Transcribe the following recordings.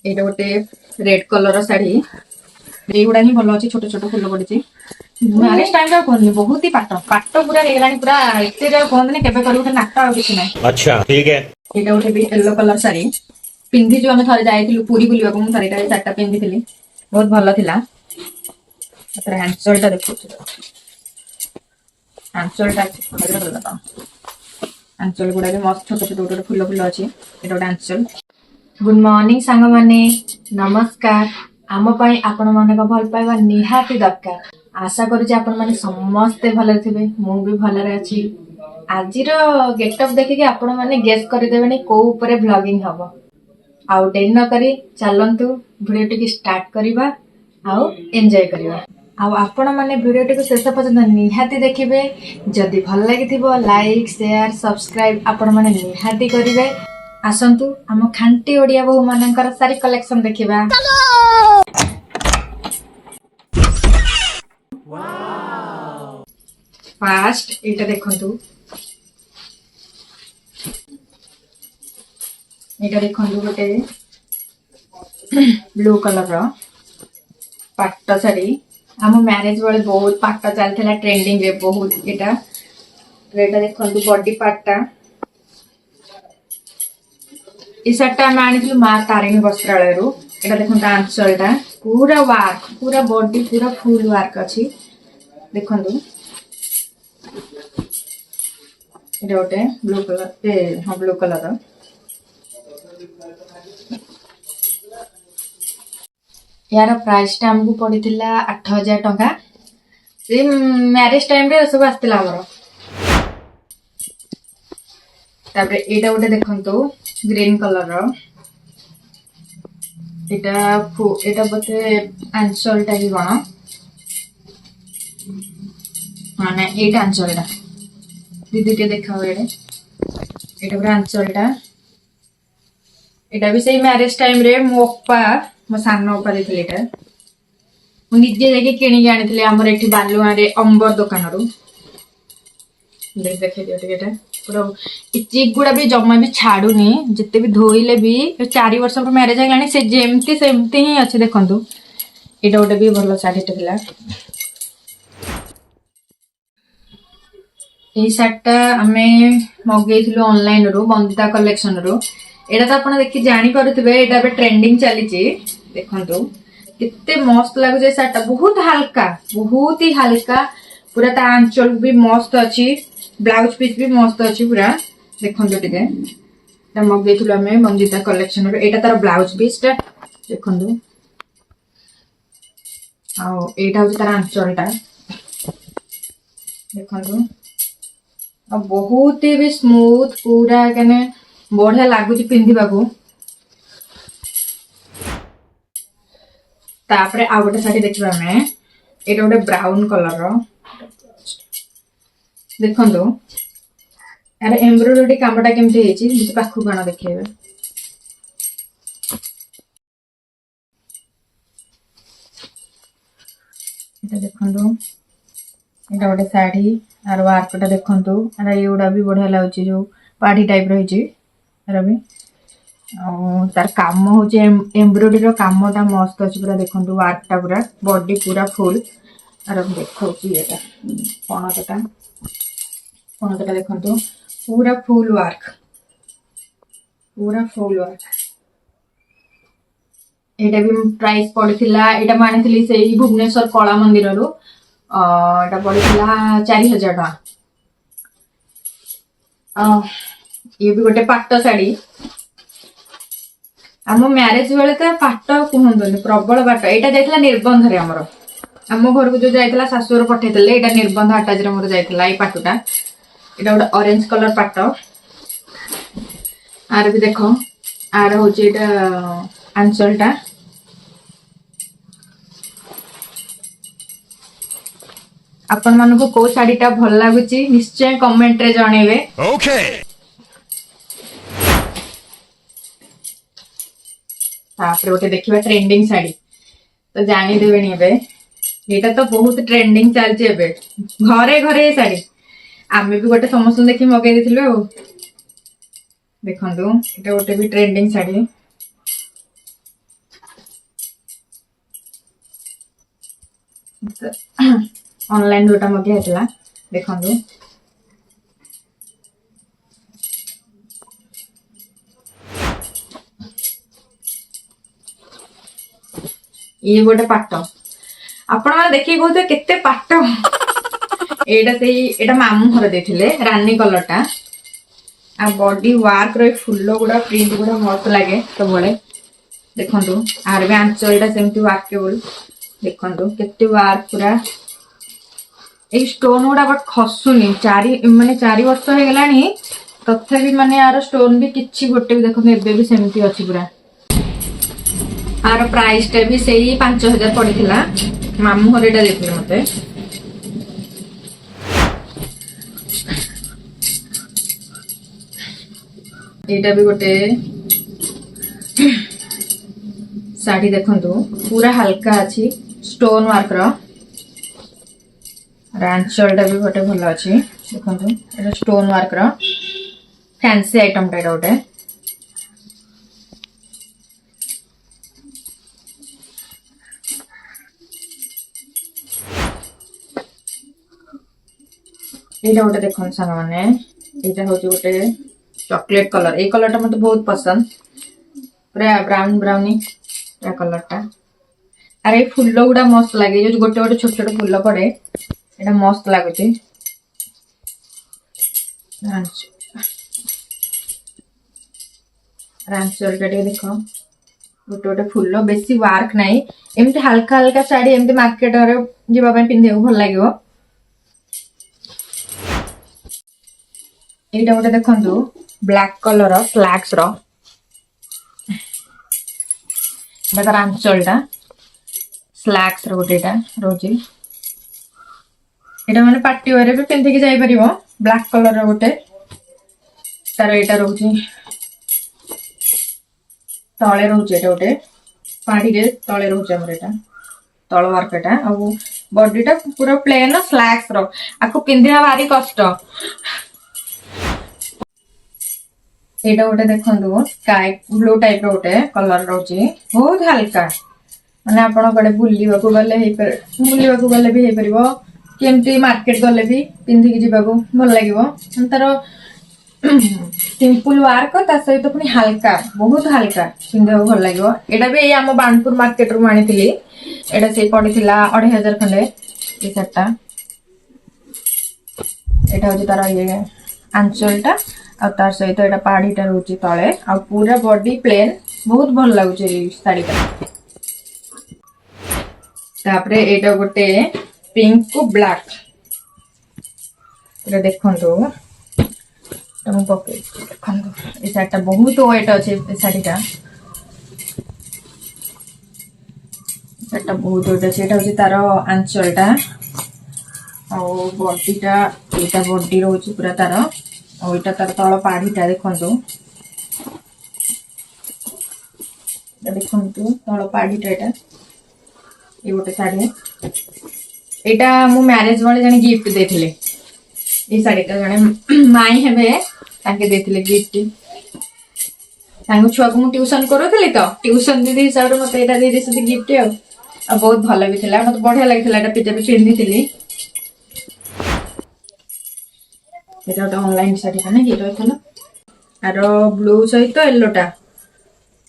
एटा गोटे red colour sari एगुड़ा ही भल अच्छे छोट छोट फुल पड़ी मैरेज टाइम कहनी बहुत ही पाट पाट पूरा पूरा एते कहते केवे कर नाक आ कि ना। अच्छा ठीक है। एटा गोटे भी येलो कलर शाढ़ी पिंधि जो आम थे जाइलु पुरी बुलवा को मुझे चार्टा पिंधि बहुत भल था। आंचलटा देखो आंचलटा आंचल गुड़ा भी मस्त छोट छोट गोटे फुल फुल अच्छी ये गोटे आंचल। गुड मॉर्निंग सांग माने नमस्कार आम आपण मान भल पाइबा निहाती दरकार। आशा करुचे आपण माने समस्ते भले थे मु भी भलरे अच्छी। आज गेटअप देखिए आपण माने गेस करदेवे कौ ऊपर व्लॉगिंग हबो। आउ डेरी न करी चलंतु वीडियो टी स्टार्ट करिबा आउ एंजॉय करिबा। आउ आपण माने वीडियो टी शेष पर्यंत निहाती देखिबे। जदि भल लागिथिबो लाइक शेयर सब्सक्राइब आपण माने निहाती करिवे। आसंतु आम खांटी ओडिया बहु मानकर सारी कलेक्शन देखिबा। फास्ट एटा देखंतु गोटे ब्लू कलर रो पाट शाढ़ी आम मैरेज बेले बहुत पाट चलता ट्रेंडिंग रे बहुत एटा देखंतु बॉडी पार्टटा ये शार्टा आम आनी माँ तारिणी वस्त्रालय एटा देखो आंचलटा पूरा वार्क पूरा बॉडी पूरा फुल वार्क अच्छी देखंतु ये गोटे ब्लू कलर हाँ ब्लू कलर यार प्राइस टा हमको पड़ी 8,000 टंका से मैरिज टाइम रे सब आसला हमर। तापरे एटा गोटे देखंतु ग्रीन कलर रो एटा बोते आंचलटा ही कोन माने एटा आंचलटा दीदी के देखाओ एटा पूरा आंचलटा एटा भी सही मैरिज टाइम रे मो सान उपा देथिले एटा मु निजे जाके किणी के आनिथिले हमर एठी बालुआ रे अंबर दुकान रो देखे दियो टिके एटा पूरा चिक गुड़ा भी जमा भी छाड़ूनी जिते भी धोइले भी 4 वर्ष पर मैरिज हेलानी से जेमती सेमती ही अच्छे देखंतु एटा गोटे भी भल शाढ़ीटा थिला। ये शार्टा आमे मगेइथिलु ऑनलाइन रो बंदिता कलेक्शन रो एटा तो आपण देखि जानि पारुथिबे एटा बे ट्रेंडिंग चलीची देखंतु कितने मस्त लागुचे शार्टा बहुत ही हल्का पूरा ता आंचल भी मस्त अच्छी ब्लाउज पीस भी मस्त अच्छी पूरा देखंतु टिके ता मगेइथिलु आमे बंदिता कलेक्शन रो एटा तार ब्लाउज पीसटा देखंतु आ एटा हो तार आंचलटा देखंतु आ बहुत ही भी स्मूथ पूरा कने बढ़िया लगुच पिंधिबा को। तापरे आ गोटे शाढ़ी देखिबा हमें एटा गोटे ब्राउन कलर रो देखंतु यार एम्ब्रॉयडरी कामटा केमती हेची मते पाखु काना देखैबे एटा देखंतु एटा गोटे शाढ़ी आर वार्कटा देखंतु आर एउडा भी बढ़िया लागुची जो पाड़ी टाइप रहिची रवि तार काम होचे एम्ब्रॉयडरी रो कामटा मस्त अछि पूरा देखंतु वार्कटा पूरा बॉडी पूरा फुल आर देखौची एटा पणटा देखंतु पूरा फुल वार्क एटा भी प्राइस पड़िथिला एटा मानिथिली सेही भुवनेश्वर कला मंदिर रो एटा पड़िथिला 4,000 टका। ये भी गोटे पाट शाढ़ी आम मैरेज बेले तो पाट कहते प्रबल पाट यहाँ जाइला निबंध रे आमर आम घर को जो जाइला शाशुर पठेते यहाँ निबंध अटाच रे मोर जाइला ये पाटटा यहाँ गोटे ऑरेंज कलर पाट आर भी देख आर हूँ आंचलटा आपण मानको को शाढ़ीटा भल लागुची निश्चय कमेंट रे जणेबे। ओके तापर गोटे देखिबा ट्रेंडिंग शाढ़ी तो जानी देबेनी एबे एटा तो बहुत ट्रेंडिंग चलचे एबे घरे घरे शाढ़ी आमे भी गोटे समस्त देखि मगै देथिलु देखंतु एटा गोटे भी ट्रेंडिंग शाढ़ी ऑनलाइन जोटा मगे हेतला देखंदु ये गोटे पाट आपण माने देखि कहते केते पाट एटा मामू घर देथिले रानी कलर टा आ बॉडी वर्क रे फुल्लो गुडा प्रिंट गुडा मस्त लागे सबले देखंतु आर भी आंचलटा सेमती वर्केबल देखंतु केते वर्क पूरा ए स्टोन गुडा बट खसुनी माने 4 वर्ष हे गलानी तथापि माने यार स्टोन भी किछि गोटे भी देखंतु एबे भी सेमती अछि पूरा आर प्राइस टा भी सेही 5000 पड़िथिला मामू घर एटा देखले मते एटा भी गोटे साड़ी देखंतु पूरा हल्का अछि स्टोन वर्क रो रांचलटा भी गोटे भल अछि देखंतु एटा स्टोन वर्क रो फैंसी आइटम टा गोटे एटा गोटे देखन सारा माने एटा होची गोटे चॉकलेट कलर ए कलर टा मते बहुत पसंद पूरा ब्राउन ब्राउनी या कलर टा अरे फुल्लो गुडा मस्त लागे जो गोटे गोटे छोट छोट फुल्लो पड़े एटा मस्त लागुची रांचल टा देखो गोटे गोटे फुल्लो बेसी वर्क नाही एमती हल्का हल्का साड़ी एमती मार्केट रे जीवा पे पिंधे भल लागिवो एटा गोटे देखंतु ब्लैक कलर स्लैक्स रो बेटा रांचलटा स्लैक्स रो गोटेटा रोजी एटा माने पार्टी वेयर भी पिंधि के जाई परिबो ब्लैक कलर रो गोटे तार एटा रोजी तळे रोजी एटा गोटे पाड़ी रे तळे रोजी हमर एटा तळ मार्केटा आ बॉडीटा पूरा प्लेन स्लैक्स रो आको पिंधिया भारी कष्ट एटा गोटे देखंतु स्काई ब्लू टाइप रो गोटे कलर रोची बहुत हल्का माने आपण गडे बुलिबा को गले भी हे परिबो केमती मार्केट गले भी पिंधि के जीवा को भल लागिवो तार सिंपल वर्क ता सहित पुनी हल्का बहुत हल्का पिंधे भल लागिवो एटा भी हम बाणपुर मार्केट रो मानिथिली एटा से पड़िथिला 2500 खंडे ए सेटटा एटा हो तार ये आंचलटा आ तार सहित एटा पाड़ीटा रोची तळे आ पूरा बॉडी प्लेन बहुत भल लागुचे साड़ी का तापरे एटा गोटे पिंक को ब्लैक एटा देखंतु तम पके देखंतु ए साड़ीटा बहुत वेट अछि ए साड़ीटा सेटा बहुत वेट अछि एटा होची तार आंचलटा आ बॉडीटा एटा बॉडी रोची पूरा तार और इटा तार तळ पाड़ीटा देखंतु देखंतु तळ पाड़ीटा एटा ए गोटे साड़ी एटा मु मैरिज वाले जने गिफ्ट देथिले ए साड़ीटा जने माई हेबे ताके देथिले गिफ्ट तांगु छुआ को मु ट्यूशन करथले तो ट्यूशन दीदी हिसाब रे मते एटा दे देसति गिफ्ट आ बहुत भलो भी थिला मते बढ़िया लागिथिला एटा पिजे पिंधिथिली एटा तो ऑनलाइन साड़ी खाने की रहथला आरो ब्लू सहित येलोटा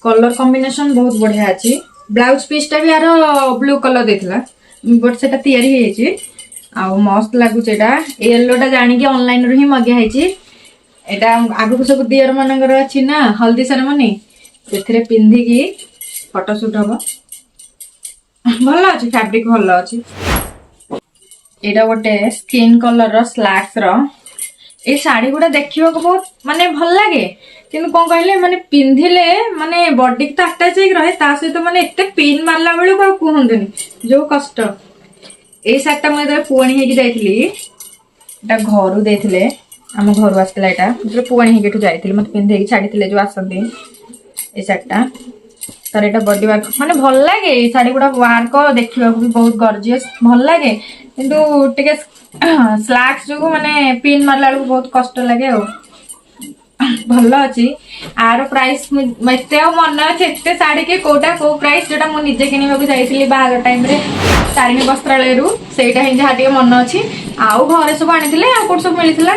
कलर कॉम्बिनेशन बहुत बढ़िया अछि ब्लाउज पीस टा भी आरो ब्लू कलर देथिला बट सेटा तयारी हे छि आ मस्त लागु छेटा येलोटा जानि के ऑनलाइन रो ही मगे हेछि एटा आगु सब दियर मानकर अछि ना हल्दी सेरेमनी सेथरे पिंधि की फोटो शूट हबो भलो अछि फैब्रिक भलो अछि एटा गोटे स्किन कलर रो स्लैक्स रो ए साड़ी गुडा देखिबा को बहुत माने भल लागे किंतु कोन कहले माने पिंधिले माने बॉडी तो अटैच हे रहे ता सहित माने एते पिन मारला बेले को कहंतनी जो कष्ट ए साड़ीटा मैं पुआणी हे जाइथिली एटा घरु देथिले हम घर आसला एटा जो पुआणी हे केठु जाइथिली मते पिंधे छाड़ीथिले जो आसंती ए साड़ीटा तार एटा बॉडी वर्क माने भल लागे ए साड़ी गुडा वर्क देखिबा को भी बहुत गॉर्जियस भल लागे किंतु टिके स्लैक्स जो माने पिन मारला बेले बहुत कष्ट लागे ଭଲ ଅଛି। ଆର ପ୍ରାଇସ୍ ଏତେ ଆଉ ମନେ ଅଛି ଏତେ ଶାଢୀ କି କୋଉଟା କୋଉ ପ୍ରାଇସ୍ ଯୋଉଟା ମୁଁ ନିଜେ କିଣିବାକୁ ଯାଇଥିଲି ବାହାଘର ଟାଇମରେ ତାରିଣୀ ବସ୍ତ୍ରାଳୟରୁ ସେଇଟା ହିଁ ଯାହା ଟିକେ ମନେ ଅଛି। ଆଉ ଘରେ ସବୁ ଆଣିଥିଲେ ଆଉ କୋଉଠି ସବୁ ମିଳିଥିଲା।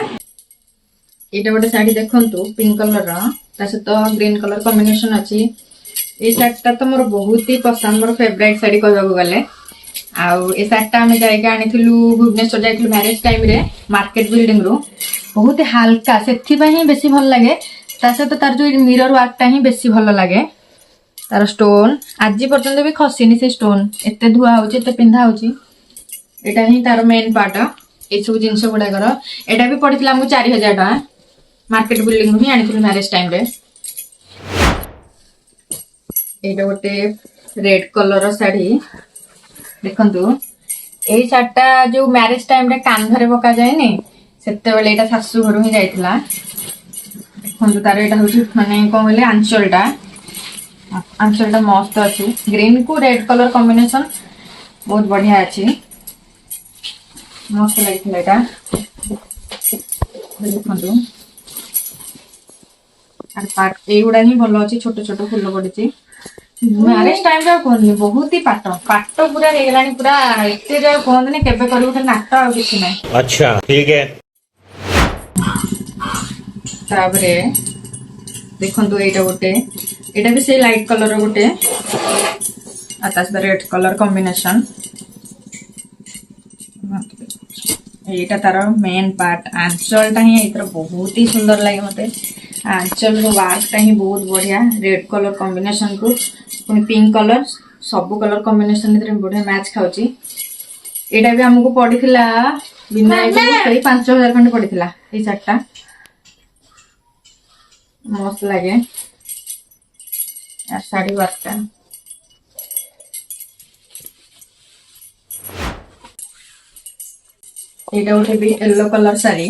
ଏଇଟା ଗୋଟେ ଶାଢୀ ଦେଖନ୍ତୁ ପିଙ୍କ କଲର ତା ସହିତ ଗ୍ରୀନ କଲର କମ୍ବିନେସନ ଅଛି। ଏଇ ଶାଢୀଟା ତ ମୋର ବହୁତ ହି ପସନ୍ଦ, ମୋର ଫେଭରାଇଟ ଶାଢୀ କହିବାକୁ ଗଲେ। ଆଉ ଏ ଶାଢୀଟା ଆମେ ଯାଇକି ଆଣିଥିଲୁ ଭୁବନେଶ୍ୱର ଯାଇଥିଲୁ ମ୍ୟାରେଜ ଟାଇମରେ ମାର୍କେଟ ବିଲ୍ଡିଂ ରୁ। ବହୁତ ହାଲକା ସେଥିପାଇଁ ହିଁ ବେଶୀ ଭଲ ଲାଗେ। ତା ସହିତ ତାର ଯୋଉ ମିରର ୱାର୍କଟା ହିଁ ବେଶୀ ଭଲ ଲାଗେ। ତାର ଷ୍ଟୋନ ଆଜି ପର୍ଯ୍ୟନ୍ତ ବି ଖସିନି ସେ ଷ୍ଟୋନ, ଏତେ ଧୁଆ ହଉଛି ଏତେ ପିନ୍ଧା ହଉଛି। ଏଇଟା ହିଁ ତାର ମେନ୍ ପାର୍ଟ ଏଇସବୁ ଜିନିଷ ଗୁଡାକର। ଏଇଟା ବି ପଡିଥିଲା ଆମକୁ 4000 ଟଙ୍କା। ମାର୍କେଟ ବିଲ୍ଡିଂ ହିଁ ଆଣିଥିଲୁ ମ୍ୟାରେଜ ଟାଇମରେ। ଏଇଟା ଗୋଟେ ରେଡ କଲର ଶାଢୀ ଦେଖନ୍ତୁ। ଏଇ ଶାଢୀଟା ଯୋଉ ମ୍ୟାରେଜ ଟାଇମରେ କାନ୍ଧରେ ପକାଯାଏନି ସେତେବେଳେ ଏଇଟା ଶାଶୁ ଘରୁ ହିଁ ଯାଇଥିଲା। ଦେଖନ୍ତୁ ତାର ଏଇଟା ହଉଛି ମାନେ କଣ କହିଲେ ଆଞ୍ଚଳଟା ମସ୍ତ ଅଛି। ଗ୍ରୀନ କୁ ରେଡ କଲର କମ୍ବିନେସନ ବହୁତ ବଢିଆ ଅଛି, ମସ୍ତ ଲାଗିଥିଲା ଏଇଟା। ଦେଖନ୍ତୁ ଏଇଗୁଡା ହିଁ ଭଲ ଅଛି, ଛୋଟ ଛୋଟ ଫୁଲ ପଡିଛି। ମ୍ୟାରେଜ ଟାଇମରେ କୁହନି ବହୁତ ହି ପାଟ ପୁରା ହେଇଗଲାଣି, ପୁରା ଏତେ ଯାଏ କୁହନ୍ତିନି କେବେ କରିବୁ ଖାଲି ନାଟ ଆଉ କିଛି ନାହିଁ। अच्छा ठीक है। ତାପରେ ଦେଖନ୍ତୁ ଏଇଟା ଗୋଟେ, ଏଇଟା ବି ସେଇ ଲାଇଟ କଲର ଗୋଟେ ଆଉ ତା ସହିତ ରେଡ କଲର କମ୍ବିନେସନ। ଏଇଟା ତାର ମେନ୍ ପାର୍ଟ ଆଞ୍ଚଳଟା ହିଁ ଏଇଥର ବହୁତ ହି ସୁନ୍ଦର ଲାଗେ ମତେ। ଆଞ୍ଚଳର ୱାର୍କଟା ହିଁ ବହୁତ ବଢିଆ, ରେଡ କଲର କମ୍ବିନେସନ କୁ ପୁଣି ପିଙ୍କ କଲର ସବୁ କଲର କମ୍ବିନେସନ ଭିତରେ ବଢିଆ ମ୍ୟାଚ ଖାଉଛି। ଏଇଟା ବି ଆମକୁ ପଡିଥିଲା ବିନା ସେଇ 5000 ଖଣ୍ଡେ ପଡିଥିଲା। ଏଇ ଶାଢୀଟା ମସ୍ତ ଲାଗେ ଶାଢୀ ୱାର୍କଟା। ଏଇଟା ଗୋଟେ ବି ୟେଲୋ କଲର ଶାଢୀ,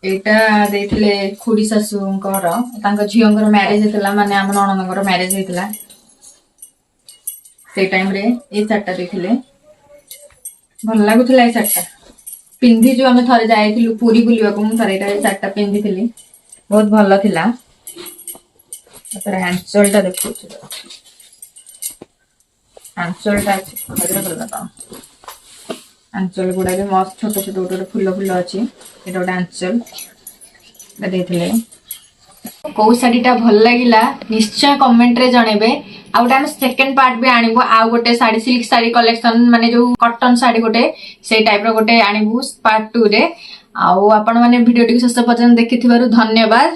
ଏଇଟା ଦେଇଥିଲେ ଖୁଡି ଶାଶୁଙ୍କର ତାଙ୍କ ଝିଅଙ୍କର ମ୍ୟାରେଜ ହେଇଥିଲା, ମାନେ ଆମ ନଣନ୍ଦଙ୍କର ମ୍ୟାରେଜ ହେଇଥିଲା ସେଇ ଟାଇମରେ ଏଇ ଶାଢୀଟା ଦେଇଥିଲେ। ଭଲ ଲାଗୁଥିଲା ଏଇ ଶାଢୀଟା ପିନ୍ଧିଛୁ ଆମେ ଥରେ ଯାଇଥିଲୁ ପୁରୀ ବୁଲିବାକୁ, ମୁଁ ଥରେ ଏଇ ଶାଢୀଟା ପିନ୍ଧିଥିଲି ବହୁତ ଭଲ ଥିଲା। ତାପରେ ଆଞ୍ଚଳଟା ଦେଖୁଛୁ, ଆଞ୍ଚଳଟା ଅଛି ଆଞ୍ଚଳ ଗୁଡା ବି ମସ୍ତ ଛୋଟ ଛୋଟ ଗୋଟେ ଗୋଟେ ଫୁଲ ଫୁଲ ଅଛି। ଏଇଟା ଗୋଟେ ଆଞ୍ଚଳ ଦେଇଥିଲେ। କୋଉ ଶାଢୀଟା ଭଲ ଲାଗିଲା ନିଶ୍ଚୟ କମେଣ୍ଟରେ ଜଣେଇବେ। ଆଉ ଗୋଟେ ଆମେ ସେକେଣ୍ଡ ପାର୍ଟ ବି ଆଣିବୁ, ଆଉ ଗୋଟେ ଶାଢୀ ସିଲ୍କ ଶାଢୀ କଲେକ୍ସନ ମାନେ ଯୋଉ କଟନ ଶାଢୀ ଗୋଟେ ସେଇ ଟାଇପର ଗୋଟେ ଆଣିବୁ ପାର୍ଟ 2 ରେ। ଆଉ ଆପଣ ମାନେ ଭିଡିଓଟିକୁ ଶେଷ ପର୍ଯ୍ୟନ୍ତ ଦେଖିଥିବାରୁ ଧନ୍ୟବାଦ।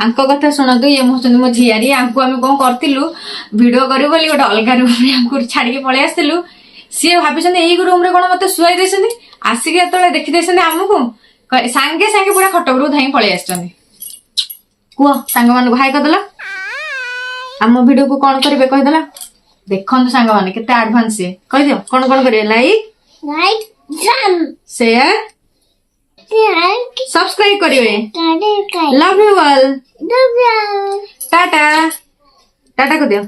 ଆଙ୍କ କଥା ଶୁଣନ୍ତୁ, ଇଏ ହଉଛନ୍ତି ମୋ ଝିଆରୀ। ଆଙ୍କୁ ଆମେ କଣ କରିଥିଲୁ ଭିଡିଓ କରିବୁ ବୋଲି ଗୋଟେ ଅଲଗା ରୁମରେ ଆଙ୍କୁ ଛାଡିକି ପଳେଇ ଆସିଥିଲୁ। ସିଏ ଭାବିଛନ୍ତି ଏଇ ରୁମରେ କଣ ମତେ ଶୁଆଇ ଦେଇଛନ୍ତି, ଆସିକି ଯେତେବେଳେ ଦେଖିଦେଇଛନ୍ତି ଆମକୁ ସାଙ୍ଗେ ସାଙ୍ଗେ ପୁରା ଖଟ ଉପରକୁ ଧାଇଁ ପଳେଇ ଆସିଛନ୍ତି। କୁହ ସାଙ୍ଗମାନଙ୍କୁ ହାଇ କରିଦେଲ। ଆମ ଭିଡିଓକୁ କଣ କରିବେ କହିଦେଲ। ଦେଖନ୍ତୁ ସାଙ୍ଗମାନେ କେତେ ଆଡଭାନ୍ସ ସିଏ, କହିଦିଅ କଣ କଣ କରିବେ। ଲାଇକ୍ ସେୟାର ସବସ୍କ୍ରାଇବ କରିବେ। Love you all. ଟାଟା ଟାଟା କରିଦିଅ।